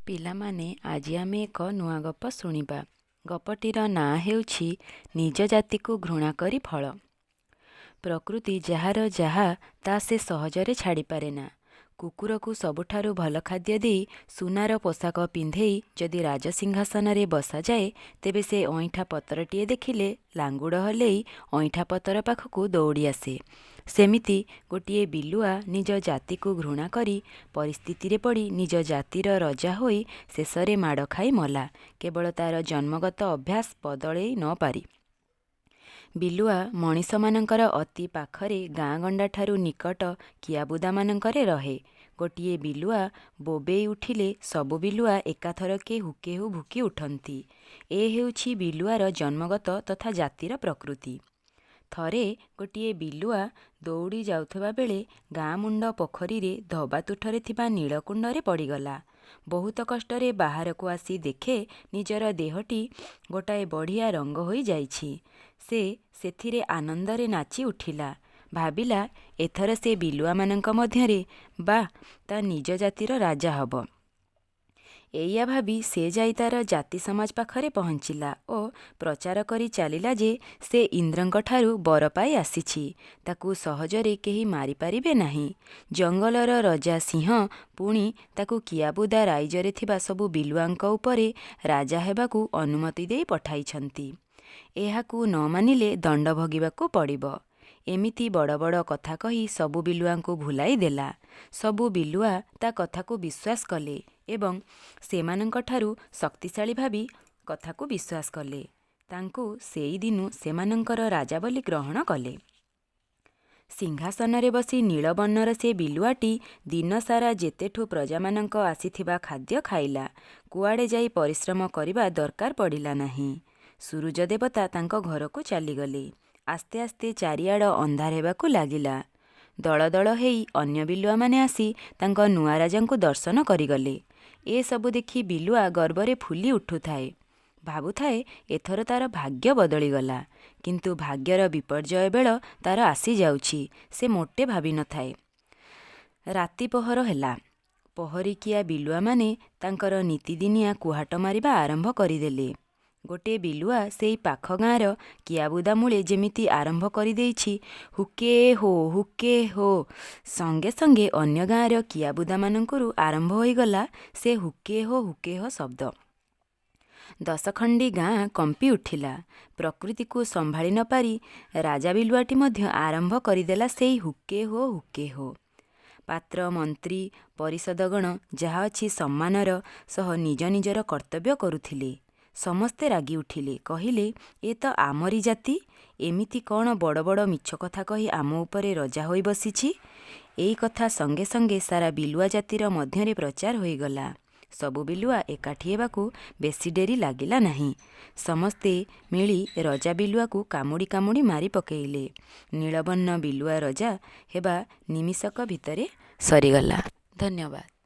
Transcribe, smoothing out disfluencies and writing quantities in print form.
ପିଲାମାନେ ଆଜି ଆମେ ଏକ ନୂଆ ଗପ ଶୁଣିବା। ଗପଟିର ନାଁ ହେଉଛି ନିଜ ଜାତିକୁ ଘୃଣା କରି ଫଳ। ପ୍ରକୃତି ଯାହାର ଯାହା ତା ସେ ସହଜରେ ଛାଡ଼ିପାରେ ନା। କୁକୁରକୁ ସବୁଠାରୁ ଭଲ ଖାଦ୍ୟ ଦେଇ ସୁନାର ପୋଷାକ ପିନ୍ଧେଇ ଯଦି ରାଜସିଂହାସନରେ ବସାଯାଏ, ତେବେ ସେ ଅଇଁଠା ପତରଟିଏ ଦେଖିଲେ ଲାଙ୍ଗୁଡ଼ ହଲେଇ ଅଇଁଠା ପତର ପାଖକୁ ଦୌଡ଼ି ଆସେ। ସେମିତି ଗୋଟିଏ ବିଲୁଆ ନିଜ ଜାତିକୁ ଘୃଣା କରି ପରିସ୍ଥିତିରେ ପଡ଼ି ନିଜ ଜାତିର ରଜା ହୋଇ ଶେଷରେ ମାଡ଼ ଖାଇ ମଲା, କେବଳ ତାର ଜନ୍ମଗତ ଅଭ୍ୟାସ ବଦଳେଇ ନ ପାରି। ବିଲୁଆ ମଣିଷମାନଙ୍କର ଅତି ପାଖରେ ଗାଁ ଗଣ୍ଡାଠାରୁ ନିକଟ କିଆବୁଦାମାନଙ୍କରେ ରହେ। ଗୋଟିଏ ବିଲୁଆ ବୋବେଇ ଉଠିଲେ ସବୁ ବିଲୁଆ ଏକାଥରକେ ହୁକେହୁ ଭୁକି ଉଠନ୍ତି। ଏ ହେଉଛି ବିଲୁଆର ଜନ୍ମଗତ ତଥା ଜାତିର ପ୍ରକୃତି। ଥରେ ଗୋଟିଏ ବିଲୁଆ ଦୌଡ଼ି ଯାଉଥିବା ବେଳେ ଗାଁ ମୁଣ୍ଡ ପୋଖରୀରେ ଧୋବା ତୁଠରେ ଥିବା ନୀଳକୁଣ୍ଡରେ ପଡ଼ିଗଲା। ବହୁତ କଷ୍ଟରେ ବାହାରକୁ ଆସି ଦେଖେ ନିଜର ଦେହଟି ଗୋଟାଏ ବଢ଼ିଆ ରଙ୍ଗ ହୋଇଯାଇଛି। ସେ ସେଥିରେ ଆନନ୍ଦରେ ନାଚି ଉଠିଲା। ଭାବିଲା, ଏଥର ସେ ବିଲୁଆମାନଙ୍କ ମଧ୍ୟରେ ତା ନିଜ ଜାତିର ରାଜା ହେବ। ଏଇଆ ଭାବି ସେ ଯାଇ ତାର ଜାତି ସମାଜ ପାଖରେ ପହଞ୍ଚିଲା ଓ ପ୍ରଚାର କରି ଚାଲିଲା ଯେ ସେ ଇନ୍ଦ୍ରଙ୍କଠାରୁ ବର ପାଇ ଆସିଛି। ତାକୁ ସହଜରେ କେହି ମାରିପାରିବେ ନାହିଁ। ଜଙ୍ଗଲର ରଜା ସିଂହ ପୁଣି ତାକୁ କିଆବୁଦା ରାଇଜରେ ଥିବା ସବୁ ବିଲୁଆଙ୍କ ଉପରେ ରାଜା ହେବାକୁ ଅନୁମତି ଦେଇ ପଠାଇଛନ୍ତି। ଏହାକୁ ନ ମାନିଲେ ଦଣ୍ଡ ଭୋଗିବାକୁ ପଡ଼ିବ। ଏମିତି ବଡ଼ ବଡ଼ କଥା କହି ସବୁ ବିଲୁଆଙ୍କୁ ଭୁଲାଇ ଦେଲା। ସବୁ ବିଲୁଆ ତା କଥାକୁ ବିଶ୍ୱାସ କଲେ ଏବଂ ସେମାନଙ୍କଠାରୁ ଶକ୍ତିଶାଳୀ ଭାବି କଥାକୁ ବିଶ୍ୱାସ କଲେ। ତାଙ୍କୁ ସେଇଦିନୁ ସେମାନଙ୍କର ରାଜା ବୋଲି ଗ୍ରହଣ କଲେ। ସିଂହାସନରେ ବସି ନୀଳବର୍ଣ୍ଣର ସେ ବିଲୁଆଟି ଦିନସାରା ଯେତେଠୁ ପ୍ରଜାମାନଙ୍କ ଆସିଥିବା ଖାଦ୍ୟ ଖାଇଲା। କୁଆଡ଼େ ଯାଇ ପରିଶ୍ରମ କରିବା ଦରକାର ପଡ଼ିଲା ନାହିଁ। ସୂରୁଜ ଦେବତା ତାଙ୍କ ଘରକୁ ଚାଲିଗଲେ। ଆସ୍ତେ ଆସ୍ତେ ଚାରିଆଡ଼ ଅନ୍ଧାର ହେବାକୁ ଲାଗିଲା। ଦଳ ଦଳ ହେଇ ଅନ୍ୟ ବିଲୁଆମାନେ ଆସି ତାଙ୍କ ନୂଆ ରାଜାଙ୍କୁ ଦର୍ଶନ କରିଗଲେ। ଏସବୁ ଦେଖି ବିଲୁଆ ଗର୍ବରେ ଫୁଲି ଉଠୁଥାଏ। ଭାବୁଥାଏ, ଏଥର ତାର ଭାଗ୍ୟ ବଦଳିଗଲା। କିନ୍ତୁ ଭାଗ୍ୟର ବିପର୍ଯ୍ୟୟ ବେଳ ତାର ଆସିଯାଉଛି, ସେ ମୋଟେ ଭାବିନଥାଏ। ରାତି ପହର ହେଲା। ପହରିକିଆ ବିଲୁଆମାନେ ତାଙ୍କର ନିତିଦିନିଆ କୁହାଟ ମାରିବା ଆରମ୍ଭ କରିଦେଲେ। ଗୋଟିଏ ବିଲୁଆ ସେଇ ପାଖ ଗାଁର କିଆବୁଦା ମୂଳେ ଯେମିତି ଆରମ୍ଭ କରିଦେଇଛି, ହୁକେ ହୋ ହୁକେ ହୋ। ସଙ୍ଗେ ସଙ୍ଗେ ଅନ୍ୟ ଗାଁର କିଆବୁଦାମାନଙ୍କରୁ ଆରମ୍ଭ ହୋଇଗଲା ସେ ହୁକେ ହୋ ଶବ୍ଦ। ଦଶଖଣ୍ଡି ଗାଁ କମ୍ପି ଉଠିଲା। ପ୍ରକୃତିକୁ ସମ୍ଭାଳି ନ ପାରି ରାଜା ବିଲୁଆଟି ମଧ୍ୟ ଆରମ୍ଭ କରିଦେଲା ସେଇ ହୁକେ ହୋ। ପାତ୍ର ମନ୍ତ୍ରୀ ପରିଷଦଗଣ ଯାହା ଅଛି ସମ୍ମାନର ସହ ନିଜ ନିଜର କର୍ତ୍ତବ୍ୟ କରୁଥିଲେ। ସମସ୍ତେ ରାଗି ଉଠିଲେ, କହିଲେ, ଏ ତ ଆମରି ଜାତି, ଏମିତି କ'ଣ ବଡ଼ ବଡ଼ ମିଛ କଥା କହି ଆମ ଉପରେ ରଜା ହୋଇ ବସିଛି। ଏଇ କଥା ସଙ୍ଗେ ସଙ୍ଗେ ସାରା ବିଲୁଆ ଜାତିର ମଧ୍ୟରେ ପ୍ରଚାର ହୋଇଗଲା। ସବୁ ବିଲୁଆ ଏକାଠି ହେବାକୁ ବେଶୀ ଡେରି ଲାଗିଲା ନାହିଁ। ସମସ୍ତେ ମିଳି ରଜା ବିଲୁଆକୁ କାମୁଡ଼ି କାମୁଡ଼ି ମାରି ପକେଇଲେ। ନୀଳବର୍ଣ୍ଣ ବିଲୁଆ ରଜା ହେବା ନିମିଷକ ଭିତରେ ସରିଗଲା। ଧନ୍ୟବାଦ।